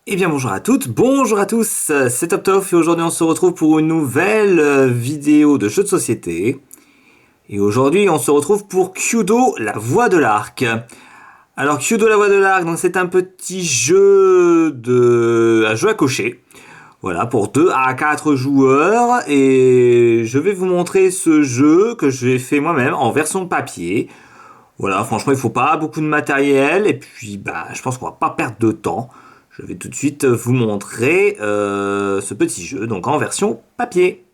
Eh bien bonjour à toutes, bonjour à tous, c'est TopTop et aujourd'hui on se retrouve pour une nouvelle vidéo de jeu de société. Et aujourd'hui on se retrouve pour Kyudo, la voie de l'arc. Alors Kyudo, la voie de l'arc, donc c'est un petit jeu à cocher. Voilà, pour 2 à 4 joueurs et je vais vous montrer ce jeu que j'ai fait moi-même en version papier. Voilà, franchement, il faut pas beaucoup de matériel et puis je pense qu'on va pas perdre de temps. Je vais tout de suite vous montrer ce petit jeu, donc en version papier.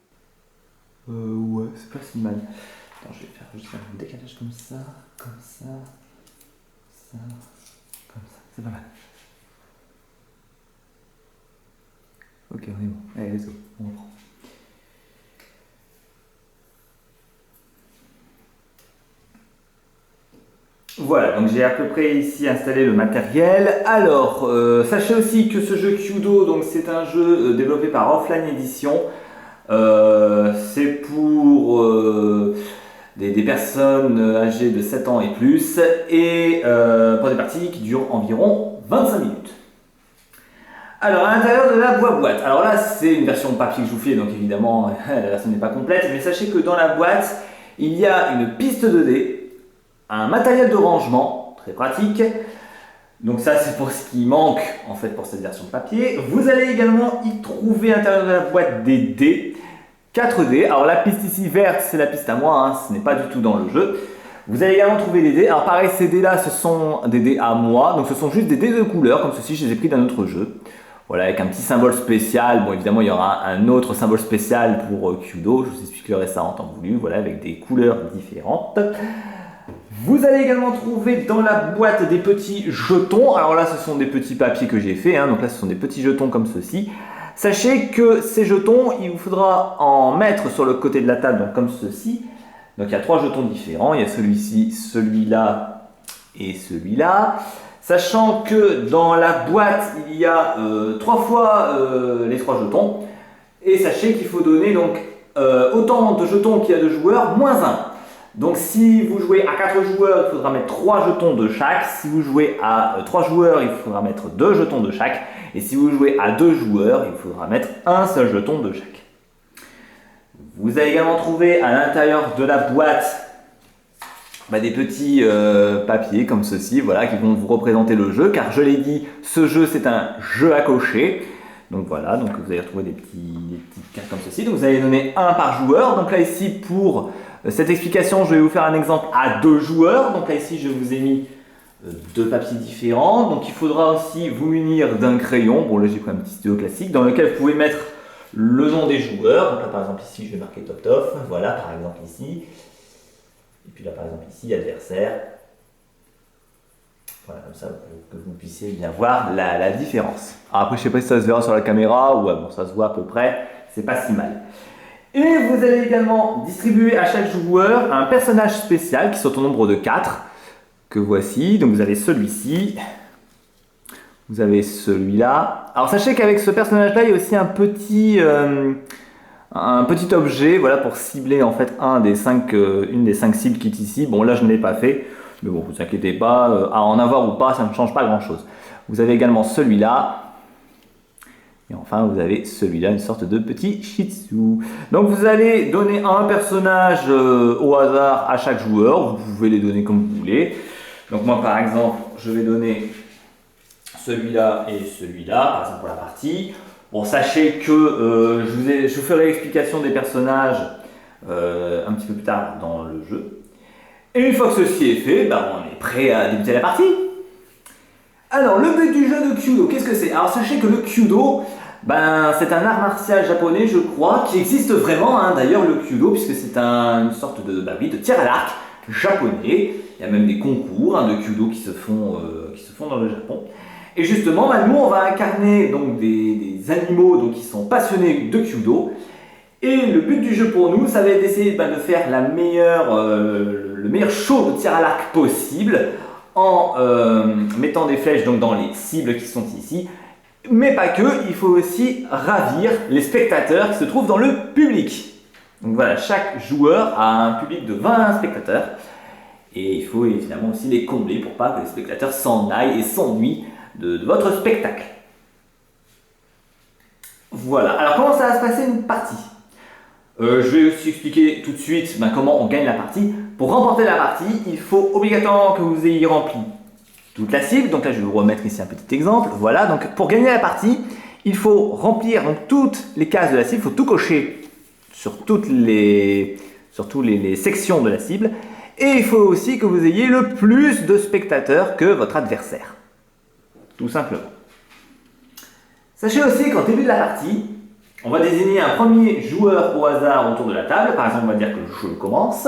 Ouais, c'est pas si mal. Attends, je vais faire juste un décalage comme ça, ça, comme ça. C'est pas mal. Ok, on est bon. Allez, let's go. On reprend. Voilà, donc j'ai à peu près ici installé le matériel. Alors, sachez aussi que ce jeu Kyudo, donc c'est un jeu développé par Offline Edition. C'est pour des personnes âgées de 7 ans et plus et pour des parties qui durent environ 25 minutes. Alors, à l'intérieur de la boîte, alors là c'est une version papier que je vous fais, donc évidemment la version n'est pas complète, mais sachez que dans la boîte il y a une piste de dés, un matériel de rangement, très pratique. Donc ça c'est pour ce qui manque en fait pour cette version papier. Vous allez également y trouver à l'intérieur de la boîte des dés, 4 dés. Alors la piste ici verte c'est la piste à moi, hein, ce n'est pas du tout dans le jeu. Vous allez également trouver des dés. Alors pareil, ces dés là ce sont des dés à moi, donc ce sont juste des dés de couleur comme ceci, je les ai pris d'un autre jeu. Voilà, avec un petit symbole spécial. Bon, évidemment, il y aura un autre symbole spécial pour Kyudo. Je vous expliquerai ça en temps voulu. Voilà, avec des couleurs différentes. Vous allez également trouver dans la boîte des petits jetons. Alors là, ce sont des petits papiers que j'ai fait. Donc là, ce sont des petits jetons comme ceci. Sachez que ces jetons, il vous faudra en mettre sur le côté de la table, donc comme ceci. Donc il y a 3 jetons différents. Il y a celui-ci, celui-là et celui-là. Sachant que dans la boîte, il y a 3 fois les 3 jetons. Et sachez qu'il faut donner donc autant de jetons qu'il y a de joueurs, moins 1. Donc si vous jouez à 4 joueurs, il faudra mettre 3 jetons de chaque. Si vous jouez à 3 joueurs, il faudra mettre 2 jetons de chaque. Et si vous jouez à 2 joueurs, il faudra mettre un seul jeton de chaque. Vous allez également trouver à l'intérieur de la boîte des petits papiers comme ceci, voilà, qui vont vous représenter le jeu, car je l'ai dit, ce jeu c'est un jeu à cocher. Donc voilà, donc vous allez retrouver des petites cartes comme ceci. Donc vous allez donner un par joueur. Donc là ici pour cette explication, je vais vous faire un exemple à 2 joueurs. Donc là ici je vous ai mis 2 papiers différents. Donc il faudra aussi vous munir d'un crayon. Bon là j'ai pris un petit stylo classique dans lequel vous pouvez mettre le nom des joueurs. Donc là par exemple ici je vais marquer Top Top. Voilà par exemple ici. Et puis là, par exemple, ici, adversaire. Voilà, comme ça, pour que vous puissiez bien voir la différence. Alors après, je ne sais pas si ça se verra sur la caméra, ou bon, ça se voit à peu près, c'est pas si mal. Et vous allez également distribuer à chaque joueur un personnage spécial qui sont au nombre de 4, que voici. Donc vous avez celui-ci, vous avez celui-là. Alors sachez qu'avec ce personnage-là, il y a aussi un petit objet, voilà, pour cibler en fait une des 5 cibles qui est ici. Bon là je ne l'ai pas fait, mais bon vous inquiétez pas, à en avoir ou pas ça ne change pas grand chose. Vous avez également celui-là, et enfin vous avez celui-là, une sorte de petit shih tzu. Donc vous allez donner un personnage au hasard à chaque joueur, vous pouvez les donner comme vous voulez. Donc moi par exemple je vais donner celui-là et celui-là, par exemple pour la partie. Bon, sachez que je vous ferai l'explication des personnages un petit peu plus tard dans le jeu. Et une fois que ceci est fait, on est prêt à débuter la partie. Alors, le but du jeu de Kyudo, qu'est-ce que c'est? Alors, sachez que le Kyudo, c'est un art martial japonais, je crois, qui existe vraiment, d'ailleurs, le Kyudo, puisque c'est une sorte de tir à l'arc japonais. Il y a même des concours de Kyudo qui se font dans le Japon. Et justement, nous on va incarner donc des animaux donc, qui sont passionnés de Kyudo. Et le but du jeu pour nous, ça va être d'essayer de faire le meilleur show de tir à l'arc possible en mettant des flèches donc, dans les cibles qui sont ici. Mais pas que, il faut aussi ravir les spectateurs qui se trouvent dans le public. Donc voilà, chaque joueur a un public de 20 spectateurs. Et il faut évidemment aussi les combler pour pas que les spectateurs s'en aillent et s'ennuient de votre spectacle. Voilà, alors comment ça va se passer une partie? Je vais aussi expliquer tout de suite comment on gagne la partie. Pour remporter la partie, il faut obligatoirement que vous ayez rempli toute la cible. Donc là, je vais vous remettre ici un petit exemple. Voilà, donc pour gagner la partie, il faut remplir donc, toutes les cases de la cible. Il faut tout cocher sur toutes les sections de la cible. Et il faut aussi que vous ayez le plus de spectateurs que votre adversaire. Tout simplement. Sachez aussi qu'en début de la partie, on va désigner un premier joueur au hasard autour de la table. Par exemple, on va dire que je commence.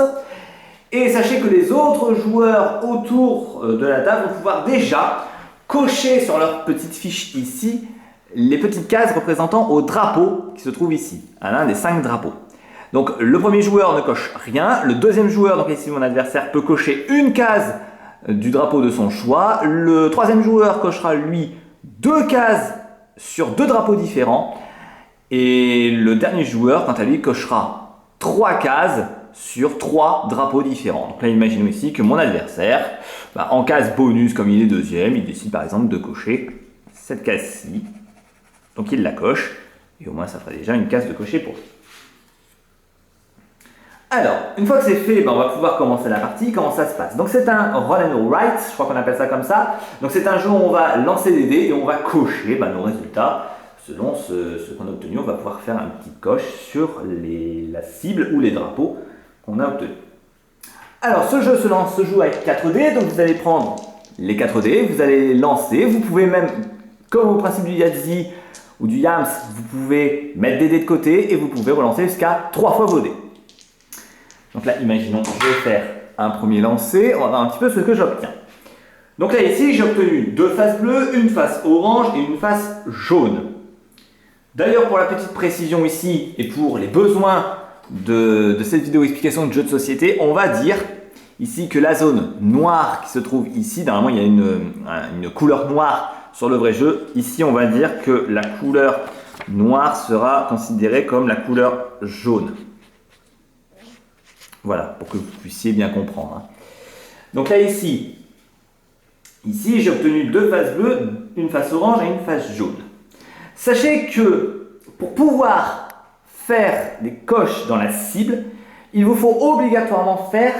Et sachez que les autres joueurs autour de la table vont pouvoir déjà cocher sur leur petite fiche ici les petites cases représentant au drapeau qui se trouve ici, à l'un des 5 drapeaux. Donc le premier joueur ne coche rien, le deuxième joueur, donc ici mon adversaire, peut cocher une case du drapeau de son choix, le troisième joueur cochera lui 2 cases sur 2 drapeaux différents, et le dernier joueur, quant à lui, cochera 3 cases sur 3 drapeaux différents. Donc là, imaginons ici que mon adversaire, en case bonus, comme il est deuxième, il décide par exemple de cocher cette case-ci. Donc il la coche, et au moins ça fera déjà une case de cocher pour lui. Alors, une fois que c'est fait, on va pouvoir commencer la partie. Comment ça se passe? Donc c'est un roll and write, je crois qu'on appelle ça comme ça. Donc c'est un jeu où on va lancer des dés et on va cocher nos résultats. Selon ce qu'on a obtenu, on va pouvoir faire un petit coche sur la cible ou les drapeaux qu'on a obtenus. Alors ce jeu se joue avec 4 dés, donc vous allez prendre les 4 dés, vous allez les lancer. Vous pouvez même, comme au principe du Yahtzee ou du Yams, vous pouvez mettre des dés de côté et vous pouvez relancer jusqu'à 3 fois vos dés. Donc là, imaginons, je vais faire un premier lancer, on va voir un petit peu ce que j'obtiens. Donc là, ici, j'ai obtenu 2 faces bleues, une face orange et une face jaune. D'ailleurs, pour la petite précision ici, et pour les besoins de cette vidéo explication de jeu de société, on va dire ici que la zone noire qui se trouve ici, normalement il y a une couleur noire sur le vrai jeu, ici on va dire que la couleur noire sera considérée comme la couleur jaune. Voilà, pour que vous puissiez bien comprendre. Donc là ici j'ai obtenu 2 faces bleues, une face orange et une face jaune. Sachez que pour pouvoir faire des coches dans la cible, il vous faut obligatoirement faire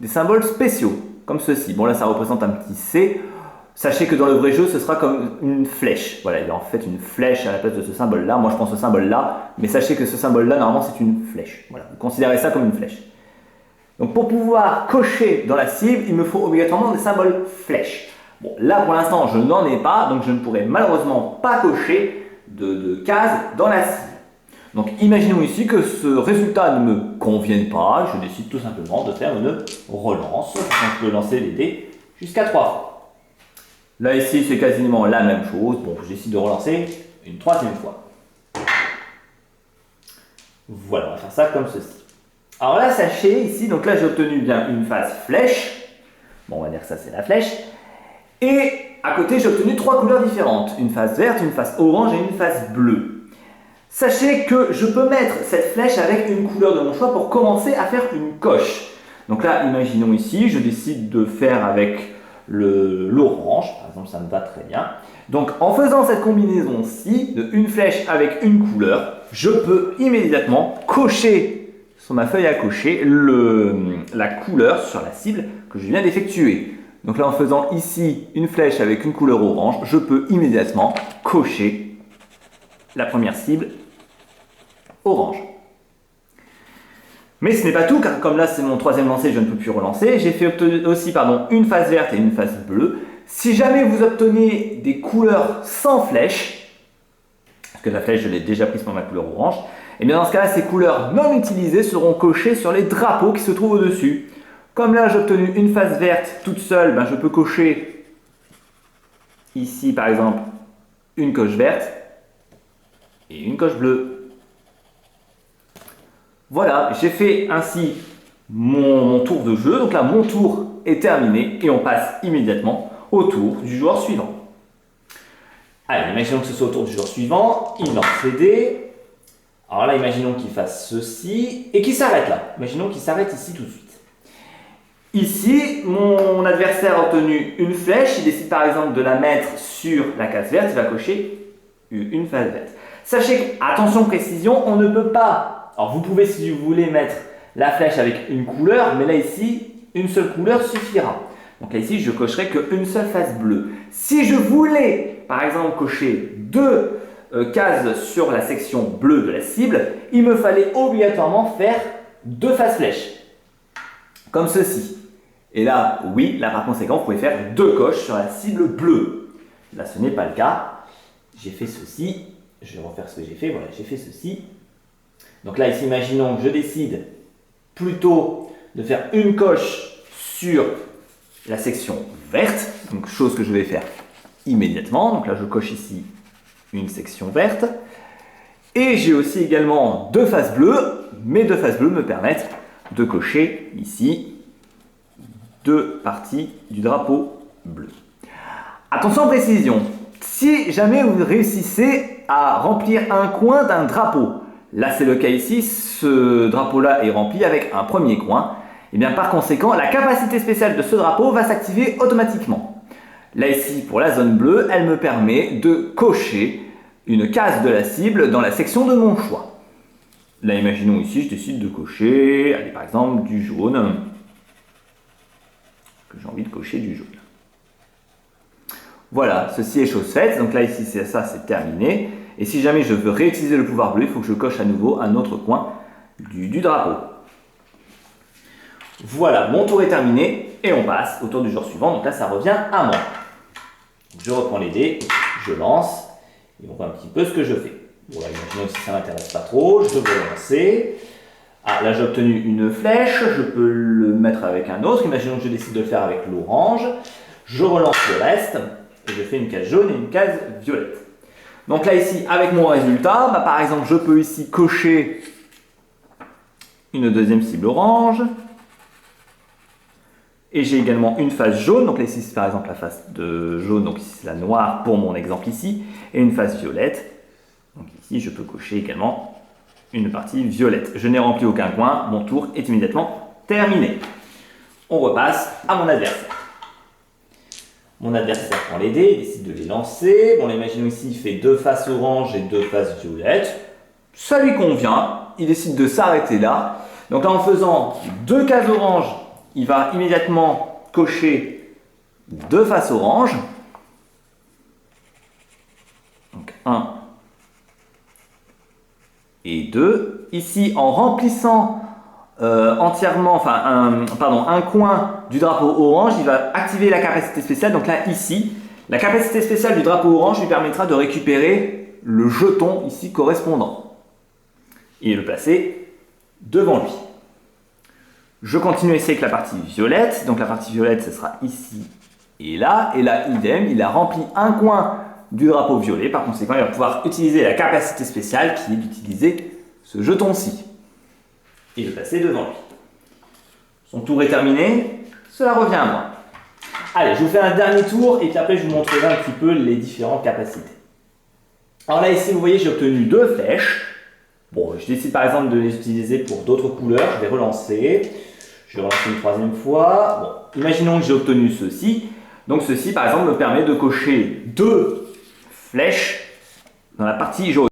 des symboles spéciaux, comme ceci. Bon là ça représente un petit C. Sachez que dans le vrai jeu, ce sera comme une flèche. Voilà, il y a en fait une flèche à la place de ce symbole-là. Moi je prends ce symbole-là, mais sachez que ce symbole-là, normalement c'est une flèche. Voilà, vous considérez ça comme une flèche. Donc pour pouvoir cocher dans la cible, il me faut obligatoirement des symboles flèches. Bon, là pour l'instant je n'en ai pas, donc je ne pourrai malheureusement pas cocher de cases dans la cible. Donc imaginons ici que ce résultat ne me convienne pas, je décide tout simplement de faire une relance. Donc je peux lancer les dés jusqu'à 3 fois. Là ici c'est quasiment la même chose, bon je décide de relancer une 3e fois. Voilà, on va faire ça comme ceci. Alors là, sachez ici, donc là j'ai obtenu bien une face flèche. Bon, on va dire que ça c'est la flèche. Et à côté, j'ai obtenu 3 couleurs différentes. Une face verte, une face orange et une face bleue. Sachez que je peux mettre cette flèche avec une couleur de mon choix pour commencer à faire une coche. Donc là, imaginons ici, je décide de faire avec l'orange. Par exemple, ça me va très bien. Donc en faisant cette combinaison-ci, de une flèche avec une couleur, je peux immédiatement cocher sur ma feuille à cocher la couleur sur la cible que je viens d'effectuer. Donc là en faisant ici une flèche avec une couleur orange, je peux immédiatement cocher la première cible orange. Mais ce n'est pas tout, car comme là c'est mon 3e lancer, je ne peux plus relancer. J'ai fait aussi une face verte et une face bleue. Si jamais vous obtenez des couleurs sans flèche, parce que la flèche je l'ai déjà prise pour ma couleur orange, et bien dans ce cas-là, ces couleurs non utilisées seront cochées sur les drapeaux qui se trouvent au-dessus. Comme là, j'ai obtenu une face verte toute seule, je peux cocher ici, par exemple, une coche verte et une coche bleue. Voilà, j'ai fait ainsi mon tour de jeu. Donc là, mon tour est terminé et on passe immédiatement au tour du joueur suivant. Allez, imaginons que ce soit au tour du joueur suivant. Il lance ses dés. Alors là, imaginons qu'il fasse ceci et qu'il s'arrête là. Imaginons qu'il s'arrête ici tout de suite. Ici, mon adversaire a obtenu une flèche. Il décide par exemple de la mettre sur la case verte. Il va cocher une face verte. Sachez qu'attention précision, on ne peut pas. Alors vous pouvez si vous voulez mettre la flèche avec une couleur, mais là ici, une seule couleur suffira. Donc là ici, je cocherai qu'une seule face bleue. Si je voulais, par exemple, cocher deux cases sur la section bleue de la cible, il me fallait obligatoirement faire deux faces flèches, comme ceci. Et là, oui, là par conséquent, vous pouvez faire deux coches sur la cible bleue. Là, ce n'est pas le cas. J'ai fait ceci. Je vais refaire ce que j'ai fait. Voilà, j'ai fait ceci. Donc là, ici, imaginons que je décide plutôt de faire une coche sur la section verte. Donc, chose que je vais faire immédiatement. Donc là, je coche ici une section verte. Et j'ai aussi également deux faces bleues. Mes deux faces bleues me permettent de cocher ici deux parties du drapeau bleu. Attention précision, si jamais vous réussissez à remplir un coin d'un drapeau, là c'est le cas ici, ce drapeau-là est rempli avec un premier coin, et bien par conséquent, la capacité spéciale de ce drapeau va s'activer automatiquement. Là ici, pour la zone bleue, elle me permet de cocher une case de la cible dans la section de mon choix. Là, imaginons ici, je décide de cocher, allez, par exemple, du jaune. J'ai envie de cocher du jaune. Voilà, ceci est chose faite. Donc là, ici, ça, c'est terminé. Et si jamais je veux réutiliser le pouvoir bleu, il faut que je coche à nouveau un autre coin du drapeau. Voilà, mon tour est terminé et on passe au tour du jour suivant. Donc là, ça revient à moi. Je reprends les dés, je lance et on voit un petit peu ce que je fais. Voilà, imaginons que si ça ne m'intéresse pas trop, je vais lancer. Ah, là j'ai obtenu une flèche, je peux le mettre avec un autre. Imaginons que je décide de le faire avec l'orange. Je relance le reste et je fais une case jaune et une case violette. Donc là ici, avec mon résultat, par exemple, je peux ici cocher une deuxième cible orange. Et j'ai également une face jaune. Donc là ici, c'est par exemple la face de jaune, donc ici c'est la noire pour mon exemple ici. Et une face violette. Donc ici, je peux cocher également une partie violette. Je n'ai rempli aucun coin, mon tour est immédiatement terminé. On repasse à mon adversaire. Mon adversaire prend les dés, il décide de les lancer. Bon, imaginons ici, il fait deux faces orange et deux faces violettes. Ça lui convient, il décide de s'arrêter là. Donc là, en faisant deux cases orange, il va immédiatement cocher deux faces orange. Donc 1 et 2. Ici, en remplissant entièrement, un coin du drapeau orange, il va activer la capacité spéciale. Donc là, ici, la capacité spéciale du drapeau orange lui permettra de récupérer le jeton ici correspondant et le placer devant lui. Je continue ici avec la partie violette. Donc la partie violette, ce sera ici et là. Et là, idem, il a rempli un coin du drapeau violet. Par conséquent, il va pouvoir utiliser la capacité spéciale qui est d'utiliser ce jeton-ci et le placer devant lui. Son tour est terminé. Cela revient à moi. Allez, je vous fais un dernier tour et puis après, je vous montrerai un petit peu les différentes capacités. Alors là, ici, vous voyez, j'ai obtenu deux flèches. Bon, je décide par exemple de les utiliser pour d'autres couleurs. Je vais relancer. Je vais relancer une troisième fois. Bon, imaginons que j'ai obtenu ceci. Donc ceci, par exemple, me permet de cocher deux flèches dans la partie jaune.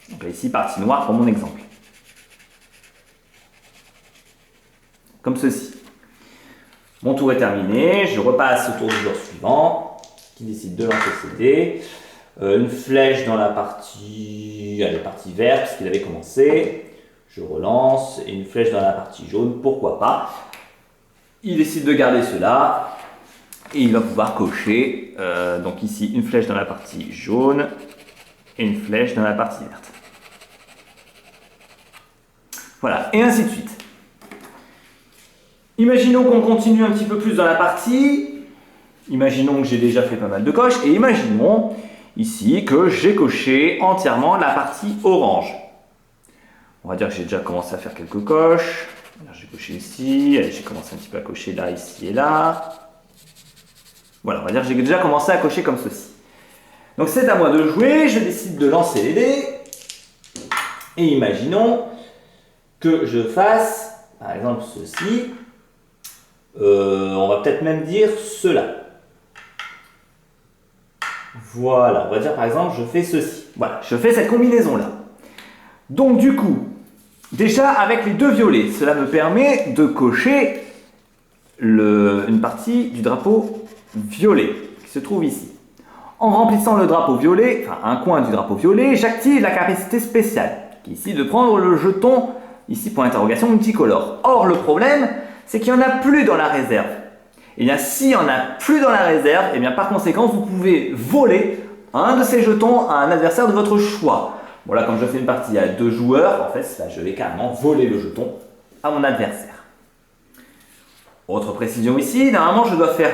Donc là, ici, partie noire pour mon exemple. Comme ceci. Mon tour est terminé. Je repasse au tour du jour suivant, qui décide de lancer ses dés. Une flèche dans la partie verte, puisqu'il avait commencé. Je relance. Et une flèche dans la partie jaune, pourquoi pas. Il décide de garder cela. Et il va pouvoir cocher, donc ici, une flèche dans la partie jaune et une flèche dans la partie verte. Voilà, et ainsi de suite. Imaginons qu'on continue un petit peu plus dans la partie. Imaginons que j'ai déjà fait pas mal de coches. Et imaginons ici que j'ai coché entièrement la partie orange. On va dire que j'ai déjà commencé à faire quelques coches. J'ai coché ici, j'ai commencé un petit peu à cocher là, ici et là. Voilà, on va dire que j'ai déjà commencé à cocher comme ceci. Donc c'est à moi de jouer, je décide de lancer les dés. Et imaginons que je fasse, par exemple, ceci. On va peut-être même dire cela. Voilà, on va dire par exemple, je fais ceci. Voilà, je fais cette combinaison-là. Donc du coup, déjà avec les deux violets, cela me permet de cocher une partie du drapeau violet qui se trouve ici. En remplissant le drapeau violet, enfin un coin du drapeau violet, j'active la capacité spéciale, qui est ici de prendre le jeton, ici pour interrogation multicolore. Or le problème, c'est qu'il n'y en a plus dans la réserve. Et bien s'il n'y en a plus dans la réserve, et bien par conséquent vous pouvez voler un de ces jetons à un adversaire de votre choix. Bon là comme je fais une partie à 2 joueurs, en fait là, je vais carrément voler le jeton à mon adversaire. Autre précision ici, normalement je dois faire,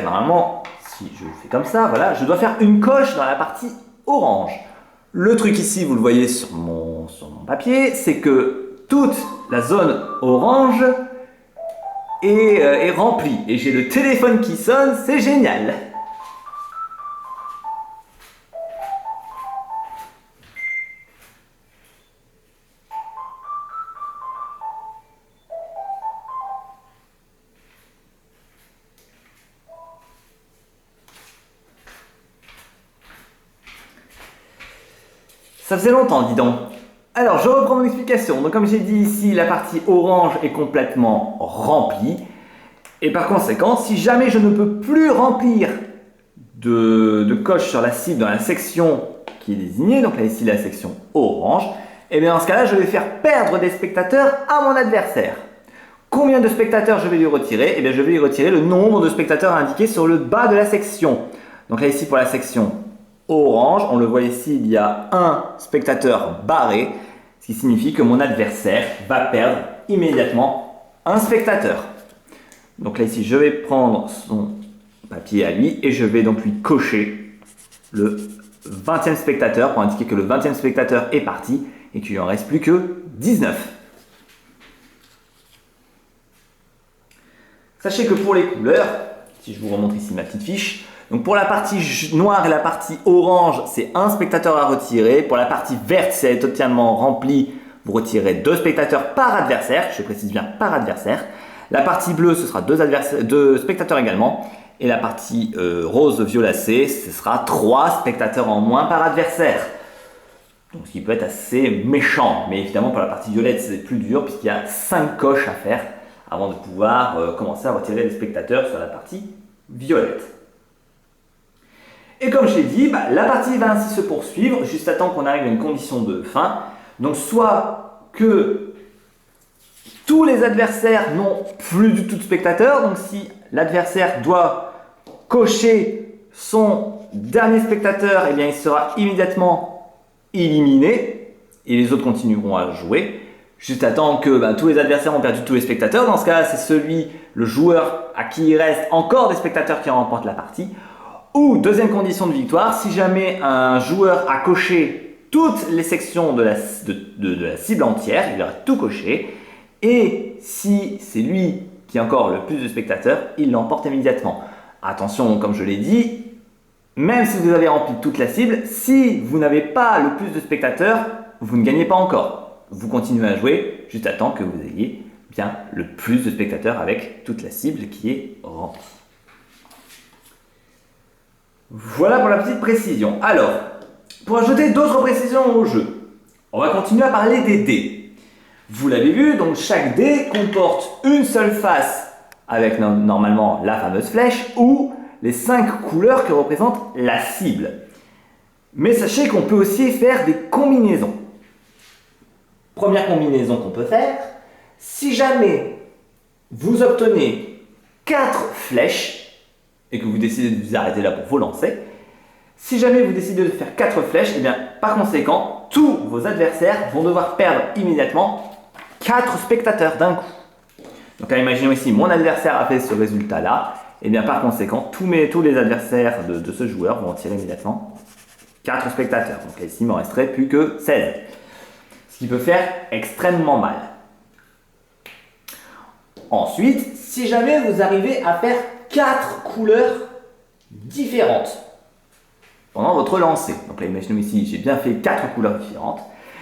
si je fais comme ça, voilà, je dois faire une coche dans la partie orange. Le truc ici, vous le voyez sur mon papier, c'est que toute la zone orange est remplie. Et j'ai le téléphone qui sonne, c'est génial. Ça faisait longtemps, dis donc. Alors, je reprends mon explication. Donc, comme j'ai dit ici, la partie orange est complètement remplie. Et par conséquent, si jamais je ne peux plus remplir de coches sur la cible dans la section qui est désignée, donc là ici la section orange, et bien dans ce cas-là, je vais faire perdre des spectateurs à mon adversaire. Combien de spectateurs je vais lui retirer? Eh bien, je vais lui retirer le nombre de spectateurs indiqué sur le bas de la section. Donc là ici pour la section orange, on le voit ici, il y a un spectateur barré, ce qui signifie que mon adversaire va perdre immédiatement un spectateur. Donc là ici, je vais prendre son papier à lui et je vais donc lui cocher le 20e spectateur pour indiquer que le 20e spectateur est parti et qu'il lui en reste plus que 19. Sachez que pour les couleurs, si je vous remontre ici ma petite fiche, donc pour la partie noire et la partie orange, c'est un spectateur à retirer. Pour la partie verte, si elle est totalement remplie, vous retirez 2 spectateurs par adversaire. Je précise bien par adversaire. La partie bleue, ce sera 2 spectateurs également. Et la partie rose violacée, ce sera 3 spectateurs en moins par adversaire. Donc ce qui peut être assez méchant. Mais évidemment, pour la partie violette, c'est plus dur puisqu'il y a 5 coches à faire avant de pouvoir commencer à retirer les spectateurs sur la partie violette. Et comme je l'ai dit, la partie va ainsi se poursuivre juste à temps qu'on arrive à une condition de fin. Donc soit que tous les adversaires n'ont plus du tout de spectateurs, donc si l'adversaire doit cocher son dernier spectateur, eh bien il sera immédiatement éliminé et les autres continueront à jouer. Juste à temps que tous les adversaires ont perdu tous les spectateurs. Dans ce cas-là, c'est le joueur à qui il reste encore des spectateurs qui remporte la partie. Ou, deuxième condition de victoire, si jamais un joueur a coché toutes les sections de la cible entière, il aura tout coché, et si c'est lui qui a encore le plus de spectateurs, il l'emporte immédiatement. Attention, comme je l'ai dit, même si vous avez rempli toute la cible, si vous n'avez pas le plus de spectateurs, vous ne gagnez pas encore. Vous continuez à jouer juste à temps que vous ayez bien le plus de spectateurs avec toute la cible qui est remplie. Voilà pour la petite précision. Alors, pour ajouter d'autres précisions au jeu, on va continuer à parler des dés. Vous l'avez vu, donc chaque dé comporte une seule face avec normalement la fameuse flèche ou les 5 couleurs que représente la cible. Mais sachez qu'on peut aussi faire des combinaisons. Première combinaison qu'on peut faire, si jamais vous obtenez 4 flèches, et que vous décidez de vous arrêter là pour vous lancer, si jamais vous décidez de faire 4 flèches, et bien par conséquent, tous vos adversaires vont devoir perdre immédiatement 4 spectateurs d'un coup. Donc imaginons ici, mon adversaire a fait ce résultat-là, et bien par conséquent, tous les adversaires de ce joueur vont en tirer immédiatement 4 spectateurs. Donc ici, il ne m'en resterait plus que 16. Ce qui peut faire extrêmement mal. Ensuite, si jamais vous arrivez à faire 4 couleurs différentes pendant votre lancer. Donc là, imaginons ici, j'ai bien fait 4 couleurs différentes.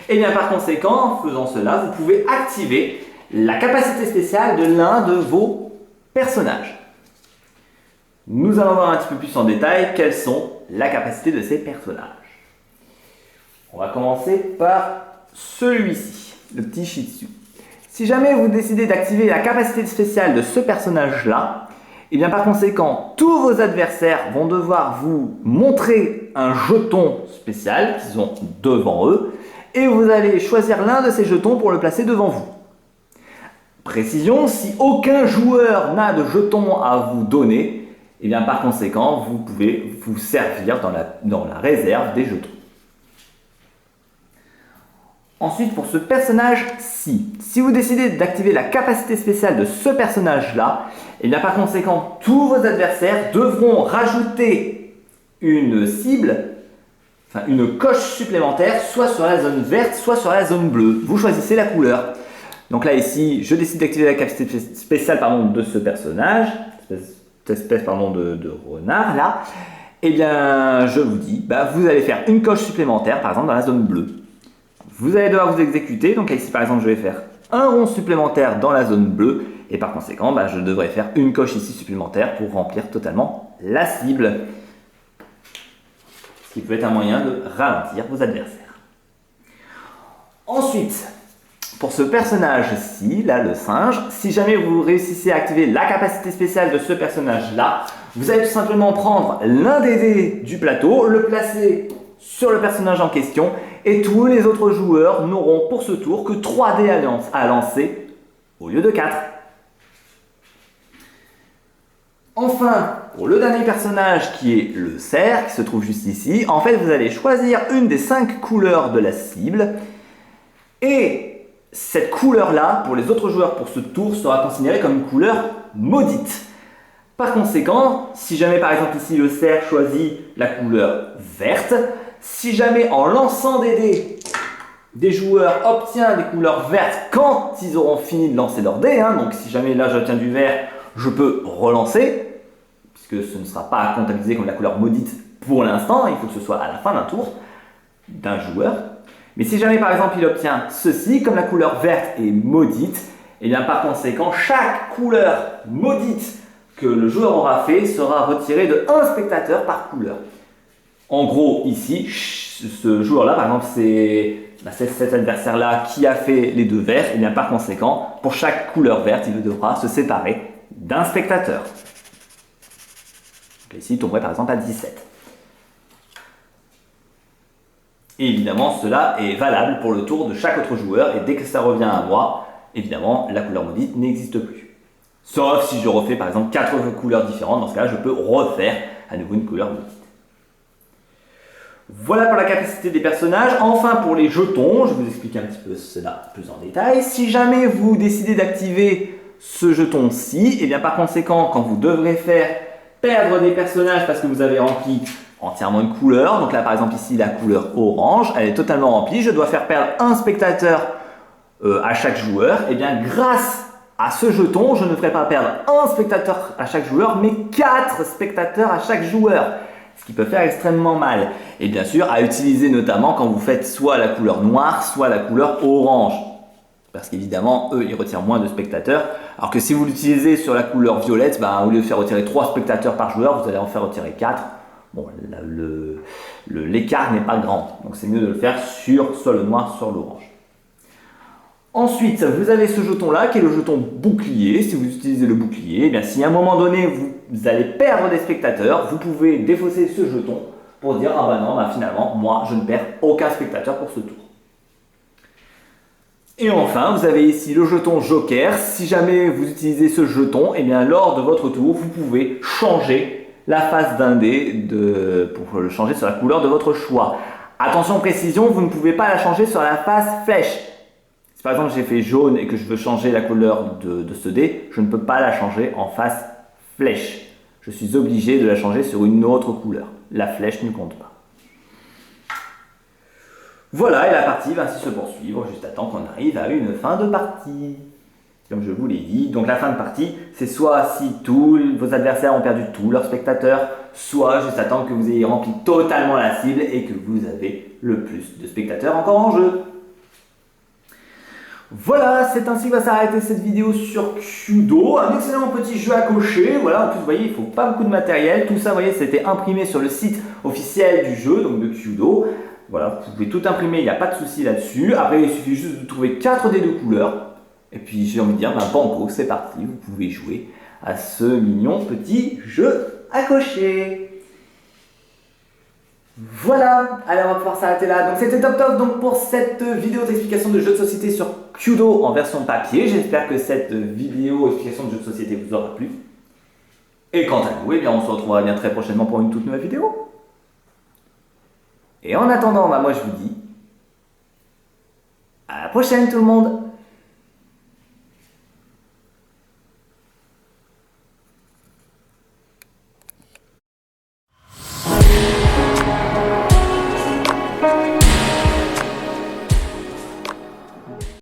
Et bien par conséquent, en faisant cela, vous pouvez activer la capacité spéciale de l'un de vos personnages. Nous allons voir un petit peu plus en détail quels sont la capacité de ces personnages. On va commencer par celui-ci, le petit Shih Tzu. Si jamais vous décidez d'activer la capacité spéciale de ce personnage-là, et bien par conséquent, tous vos adversaires vont devoir vous montrer un jeton spécial qu'ils ont devant eux, et vous allez choisir l'un de ces jetons pour le placer devant vous. Précision, si aucun joueur n'a de jetons à vous donner, et bien par conséquent, vous pouvez vous servir dans la réserve des jetons. Ensuite, pour ce personnage-ci, si vous décidez d'activer la capacité spéciale de ce personnage-là, et bien par conséquent, tous vos adversaires devront rajouter une cible, enfin une coche supplémentaire, soit sur la zone verte, soit sur la zone bleue. Vous choisissez la couleur. Donc là, ici, je décide d'activer la capacité spéciale de ce personnage, cette espèce de renard là. Et bien, je vous dis, vous allez faire une coche supplémentaire, par exemple, dans la zone bleue. Vous allez devoir vous exécuter, donc ici par exemple je vais faire un rond supplémentaire dans la zone bleue et par conséquent je devrais faire une coche ici supplémentaire pour remplir totalement la cible. Ce qui peut être un moyen de ralentir vos adversaires. Ensuite, pour ce personnage-ci, là le singe, si jamais vous réussissez à activer la capacité spéciale de ce personnage-là, vous allez tout simplement prendre l'un des dés du plateau, le placer sur le personnage en question et tous les autres joueurs n'auront pour ce tour que 3 dés à lancer au lieu de 4. Enfin, pour le dernier personnage qui est le cerf, qui se trouve juste ici, en fait vous allez choisir une des 5 couleurs de la cible et cette couleur-là, pour les autres joueurs pour ce tour, sera considérée comme une couleur maudite. Par conséquent, si jamais par exemple ici le cerf choisit la couleur verte, si jamais en lançant des dés, des joueurs obtiennent des couleurs vertes quand ils auront fini de lancer leurs dés, donc si jamais là j'obtiens du vert, je peux relancer, puisque ce ne sera pas comptabilisé comme la couleur maudite pour l'instant, il faut que ce soit à la fin d'un tour d'un joueur. Mais si jamais par exemple il obtient ceci, comme la couleur verte est maudite, et bien par conséquent chaque couleur maudite que le joueur aura fait sera retirée de 1 spectateur par couleur. En gros, ici, ce joueur-là, par exemple, c'est cet adversaire-là qui a fait les 2 verts, et bien par conséquent, pour chaque couleur verte, il devra se séparer d'un spectateur. Donc ici, il tomberait par exemple à 17. Et évidemment, cela est valable pour le tour de chaque autre joueur, et dès que ça revient à moi, évidemment, la couleur maudite n'existe plus. Sauf si je refais par exemple 4 couleurs différentes, dans ce cas-là, je peux refaire à nouveau une couleur maudite. Voilà pour la capacité des personnages. Enfin, pour les jetons, je vais vous expliquer un petit peu cela plus en détail. Si jamais vous décidez d'activer ce jeton-ci, et bien par conséquent, quand vous devrez faire perdre des personnages parce que vous avez rempli entièrement une couleur, donc là par exemple ici la couleur orange, elle est totalement remplie, je dois faire perdre un spectateur à chaque joueur, et bien grâce à ce jeton, je ne ferai pas perdre un spectateur à chaque joueur, mais 4 spectateurs à chaque joueur. Ce qui peut faire extrêmement mal. Et bien sûr, à utiliser notamment quand vous faites soit la couleur noire, soit la couleur orange. Parce qu'évidemment, eux, ils retirent moins de spectateurs. Alors que si vous l'utilisez sur la couleur violette, au lieu de faire retirer 3 spectateurs par joueur, vous allez en faire retirer 4. Bon, l'écart n'est pas grand. Donc c'est mieux de le faire sur soit le noir, soit l'orange. Ensuite, vous avez ce jeton-là qui est le jeton bouclier. Si vous utilisez le bouclier, eh bien, si à un moment donné vous allez perdre des spectateurs, vous pouvez défausser ce jeton pour dire « Ah non, finalement, moi je ne perds aucun spectateur pour ce tour ». Et enfin, vous avez ici le jeton joker. Si jamais vous utilisez ce jeton, eh bien, lors de votre tour, vous pouvez changer la face d'un dé pour le changer sur la couleur de votre choix. Attention précision, vous ne pouvez pas la changer sur la face flèche. Si par exemple j'ai fait jaune et que je veux changer la couleur de ce dé, je ne peux pas la changer en face flèche. Je suis obligé de la changer sur une autre couleur. La flèche ne compte pas. Voilà, et la partie va ainsi se poursuivre juste à temps qu'on arrive à une fin de partie. Comme je vous l'ai dit, donc la fin de partie, c'est soit si tous vos adversaires ont perdu tous leurs spectateurs, soit juste à temps que vous ayez rempli totalement la cible et que vous avez le plus de spectateurs encore en jeu. Voilà, c'est ainsi que va s'arrêter cette vidéo sur Kudo. Un excellent petit jeu à cocher. Voilà, en plus, vous voyez, il ne faut pas beaucoup de matériel. Tout ça, vous voyez, c'était imprimé sur le site officiel du jeu, donc de Kudo. Voilà, vous pouvez tout imprimer, il n'y a pas de souci là-dessus. Après, il suffit juste de trouver 4 dés de couleur. Et puis, j'ai envie de dire, banco, c'est parti. Vous pouvez jouer à ce mignon petit jeu à cocher. Voilà, allez, on va pouvoir s'arrêter là. Donc c'était top donc pour cette vidéo d'explication de jeux de société sur Kudo en version papier. J'espère que cette vidéo explication de jeux de société vous aura plu. Et quant à nous, eh bien, on se retrouvera bien très prochainement pour une toute nouvelle vidéo. Et en attendant, moi je vous dis à la prochaine tout le monde.